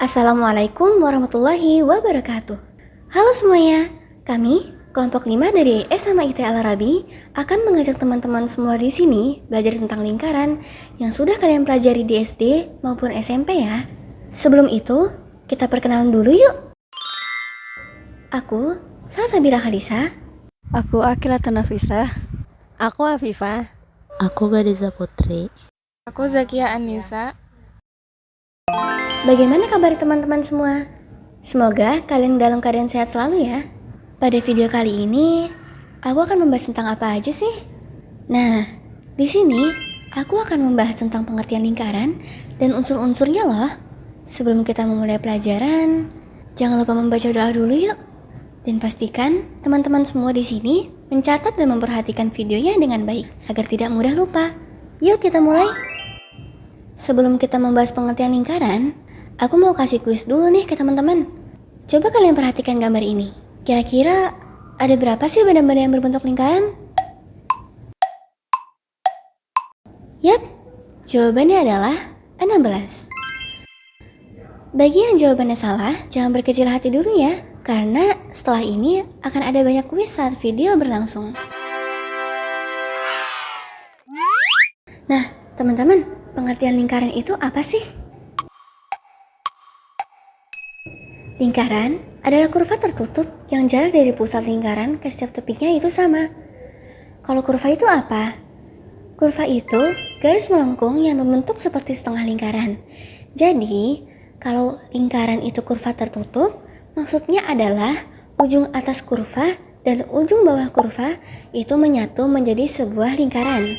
Assalamualaikum warahmatullahi wabarakatuh. Halo semuanya, kami kelompok 5 dari SMA IT Al-Arabi akan mengajak teman-teman semua di sini belajar tentang lingkaran yang sudah kalian pelajari di SD maupun SMP ya. Sebelum itu, kita perkenalan dulu yuk. Aku Salsabila Khadisa. Aku Akila Nafisa. Aku Afifah. Aku Gadiza Putri. Aku Zakia Anissa. Bagaimana kabar teman-teman semua? Semoga kalian dalam keadaan sehat selalu ya. Pada video kali ini, aku akan membahas tentang apa aja sih? Nah, di sini aku akan membahas tentang pengertian lingkaran dan unsur-unsurnya loh. Sebelum kita memulai pelajaran, jangan lupa membaca doa dulu yuk. Dan pastikan teman-teman semua di sini mencatat dan memperhatikan videonya dengan baik agar tidak mudah lupa. Yuk kita mulai. Sebelum kita membahas pengertian lingkaran, aku mau kasih kuis dulu nih ke teman-teman. Coba kalian perhatikan gambar ini. Kira-kira ada berapa sih benda-benda yang berbentuk lingkaran? Yap, jawabannya adalah 16. Bagi yang jawabannya salah, jangan berkecil hati dulu ya, karena setelah ini akan ada banyak kuis saat video berlangsung. Nah, teman-teman, pengertian lingkaran itu apa sih? Lingkaran adalah kurva tertutup yang jarak dari pusat lingkaran ke setiap tepinya itu sama. Kalau kurva itu apa? Kurva itu garis melengkung yang membentuk seperti setengah lingkaran. Jadi, kalau lingkaran itu kurva tertutup, maksudnya adalah ujung atas kurva dan ujung bawah kurva itu menyatu menjadi sebuah lingkaran.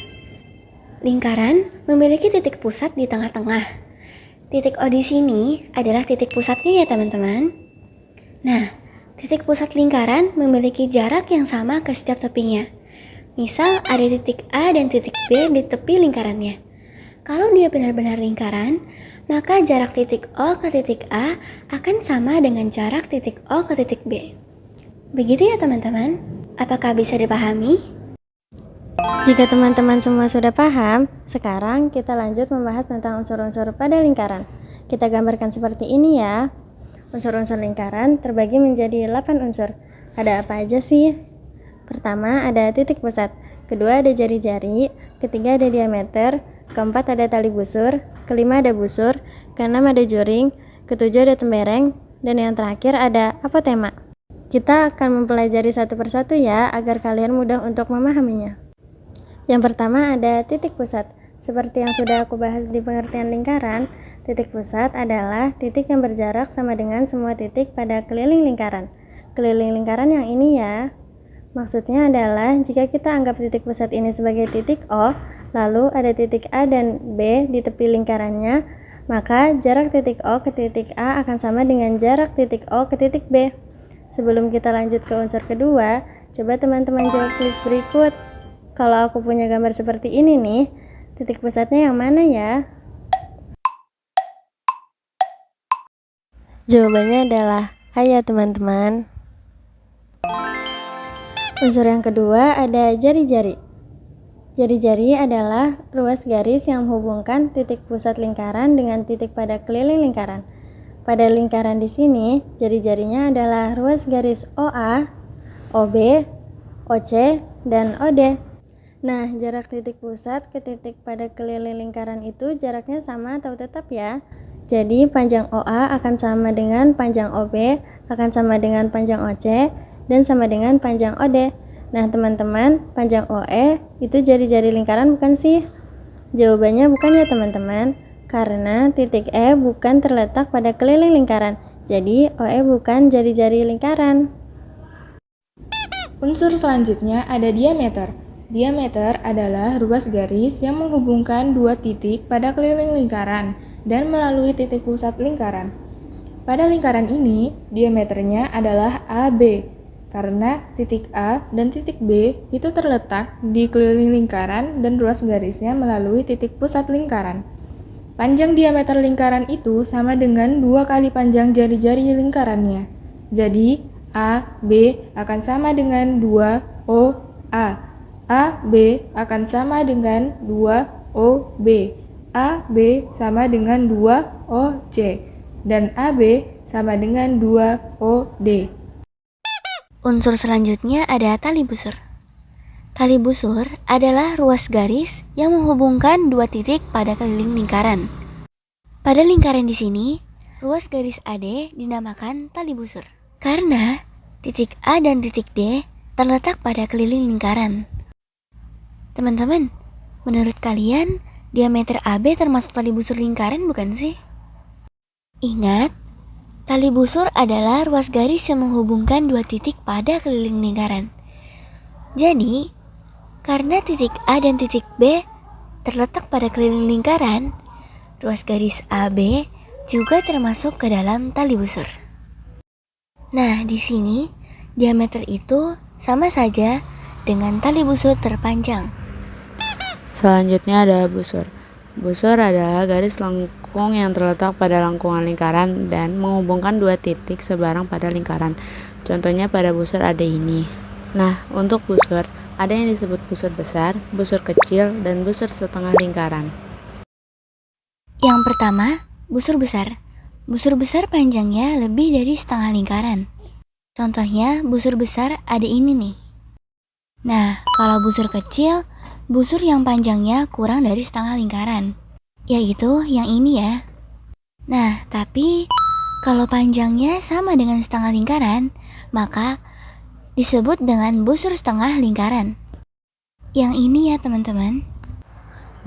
Lingkaran memiliki titik pusat di tengah-tengah. Titik O di sini adalah titik pusatnya ya teman-teman. Nah, titik pusat lingkaran memiliki jarak yang sama ke setiap tepinya. Misal ada titik A dan titik B di tepi lingkarannya. Kalau dia benar-benar lingkaran, maka jarak titik O ke titik A akan sama dengan jarak titik O ke titik B. Begitu ya teman-teman? Apakah bisa dipahami? Jika teman-teman semua sudah paham, sekarang kita lanjut membahas tentang unsur-unsur pada lingkaran. Kita gambarkan seperti ini ya. Unsur-unsur lingkaran terbagi menjadi 8 unsur. Ada apa aja sih? Pertama ada titik pusat, kedua ada jari-jari, ketiga ada diameter, keempat ada tali busur, kelima ada busur, keenam ada juring, ketujuh ada tembereng, dan yang terakhir ada apotema. Kita akan mempelajari satu persatu ya, agar kalian mudah untuk memahaminya. Yang pertama ada titik pusat. Seperti yang sudah aku bahas di pengertian lingkaran, titik pusat adalah titik yang berjarak sama dengan semua titik pada keliling lingkaran. Keliling lingkaran yang ini ya. Maksudnya adalah jika kita anggap titik pusat ini sebagai titik O, lalu ada titik A dan B di tepi lingkarannya, maka jarak titik O ke titik A akan sama dengan jarak titik O ke titik B. Sebelum kita lanjut ke unsur kedua, coba teman-teman jawab kuis berikut. Kalau aku punya gambar seperti ini nih, titik pusatnya yang mana ya? Jawabannya adalah A ya teman-teman. Unsur yang kedua ada jari-jari. Jari-jari adalah ruas garis yang menghubungkan titik pusat lingkaran dengan titik pada keliling lingkaran. Pada lingkaran di sini, jari-jarinya adalah ruas garis OA, OB, OC, dan OD. Nah, jarak titik pusat ke titik pada keliling lingkaran itu jaraknya sama atau tetap ya? Jadi, panjang OA akan sama dengan panjang OB, akan sama dengan panjang OC, dan sama dengan panjang OD. Nah, teman-teman, panjang OE itu jari-jari lingkaran bukan sih? Jawabannya bukan ya teman-teman, karena titik E bukan terletak pada keliling lingkaran. Jadi, OE bukan jari-jari lingkaran. Unsur selanjutnya ada diameter. Diameter adalah ruas garis yang menghubungkan dua titik pada keliling lingkaran dan melalui titik pusat lingkaran. Pada lingkaran ini, diameternya adalah AB, karena titik A dan titik B itu terletak di keliling lingkaran dan ruas garisnya melalui titik pusat lingkaran. Panjang diameter lingkaran itu sama dengan 2 kali panjang jari-jari lingkarannya. Jadi, AB akan sama dengan 2OA. AB akan sama dengan 2OB. AB sama dengan 2OC. dan AB sama dengan 2OD. Unsur selanjutnya ada tali busur. Tali busur adalah ruas garis yang menghubungkan dua titik pada keliling lingkaran. Pada lingkaran di sini, ruas garis AD dinamakan tali busur karena titik A dan titik D terletak pada keliling lingkaran. Teman-teman, menurut kalian diameter AB termasuk tali busur lingkaran bukan sih? Ingat, tali busur adalah ruas garis yang menghubungkan dua titik pada keliling lingkaran. Jadi, karena titik A dan titik B terletak pada keliling lingkaran, ruas garis AB juga termasuk ke dalam tali busur. Nah, di sini diameter itu sama saja dengan tali busur terpanjang. Selanjutnya ada busur. Busur adalah garis lengkung yang terletak pada lengkungan lingkaran dan menghubungkan dua titik sebarang pada lingkaran. Contohnya pada busur ada ini. Nah, untuk busur, ada yang disebut busur besar, busur kecil, dan busur setengah lingkaran. Yang pertama, busur besar. Busur besar panjangnya lebih dari setengah lingkaran. Contohnya, busur besar ada ini nih. Nah, kalau busur kecil, busur yang panjangnya kurang dari setengah lingkaran, yaitu yang ini ya. Nah, tapi kalau panjangnya sama dengan setengah lingkaran, maka disebut dengan busur setengah lingkaran. Yang ini ya teman-teman.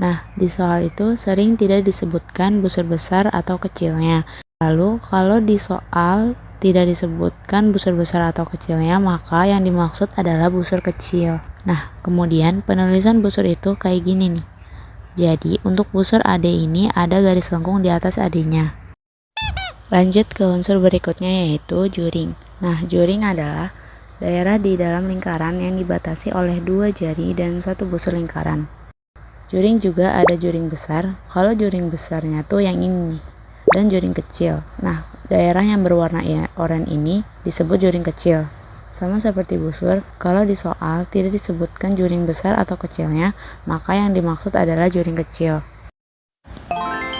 Nah, di soal itu sering tidak disebutkan busur besar atau kecilnya. Lalu, kalau di soal tidak disebutkan busur besar atau kecilnya, maka yang dimaksud adalah busur kecil. Nah, kemudian penulisan busur itu kayak gini nih. Jadi, untuk busur AD ini ada garis lengkung di atas AD-nya. Lanjut ke unsur berikutnya yaitu juring. Nah, juring adalah daerah di dalam lingkaran yang dibatasi oleh dua jari dan satu busur lingkaran. Juring juga ada juring besar. Kalau juring besarnya tuh yang ini nih, dan juring kecil. Nah, daerah yang berwarna oranye ini disebut juring kecil. Sama seperti busur, kalau di soal tidak disebutkan juring besar atau kecilnya, maka yang dimaksud adalah juring kecil.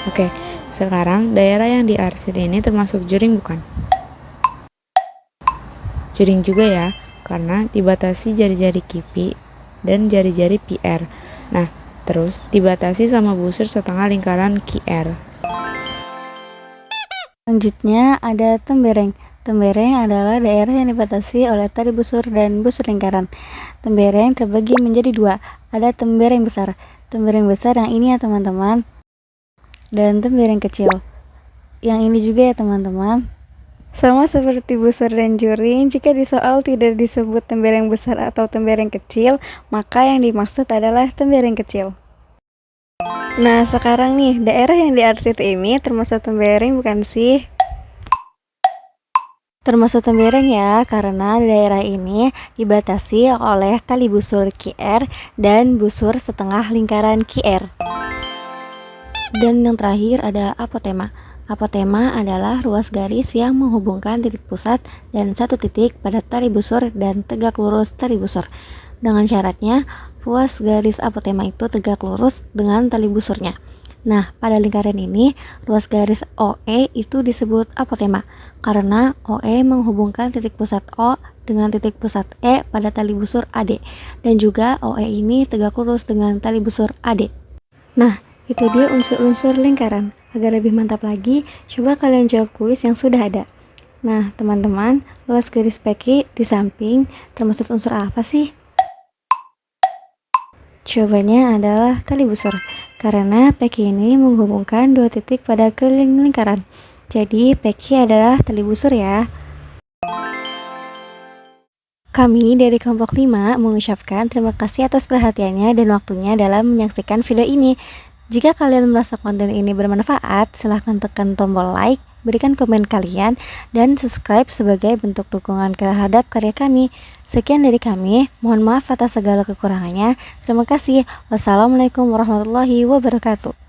Oke, sekarang daerah yang diarsir ini termasuk juring bukan? Juring juga ya, karena dibatasi jari-jari kipi dan jari-jari PR. Nah, terus dibatasi sama busur setengah lingkaran QR. Selanjutnya ada tembereng. Tembereng adalah daerah yang dibatasi oleh tali busur dan busur lingkaran. Tembereng terbagi menjadi dua. Ada tembereng besar. Tembereng besar yang ini ya teman-teman. Dan tembereng kecil. Yang ini juga ya teman-teman. Sama seperti busur dan juring, jika di soal tidak disebut tembereng besar atau tembereng kecil, maka yang dimaksud adalah tembereng kecil. Nah, sekarang nih, daerah yang diarsir ini termasuk tembereng bukan sih? Termasuk tembereng ya, karena daerah ini dibatasi oleh tali busur QR dan busur setengah lingkaran QR. Dan yang terakhir ada apotema. Apotema adalah ruas garis yang menghubungkan titik pusat dan satu titik pada tali busur dan tegak lurus tali busur. Dengan syaratnya, ruas garis apotema itu tegak lurus dengan tali busurnya. Nah, pada lingkaran ini, ruas garis OE itu disebut apotema karena OE menghubungkan titik pusat O dengan titik pusat E pada tali busur AD, dan juga OE ini tegak lurus dengan tali busur AD. Nah, itu dia unsur-unsur lingkaran. Agar lebih mantap lagi, coba kalian jawab kuis yang sudah ada. Nah, teman-teman, ruas garis PQ di samping termasuk unsur apa sih? Jawabannya adalah tali busur, karena PQ ini menghubungkan dua titik pada keliling lingkaran. Jadi, PQ adalah tali busur ya. Kami dari kelompok 5 mengucapkan terima kasih atas perhatiannya dan waktunya dalam menyaksikan video ini. Jika kalian merasa konten ini bermanfaat, silahkan tekan tombol like, berikan komen kalian, dan subscribe sebagai bentuk dukungan terhadap karya kami. Sekian dari kami, mohon maaf atas segala kekurangannya. Terima kasih. Wassalamualaikum warahmatullahi wabarakatuh.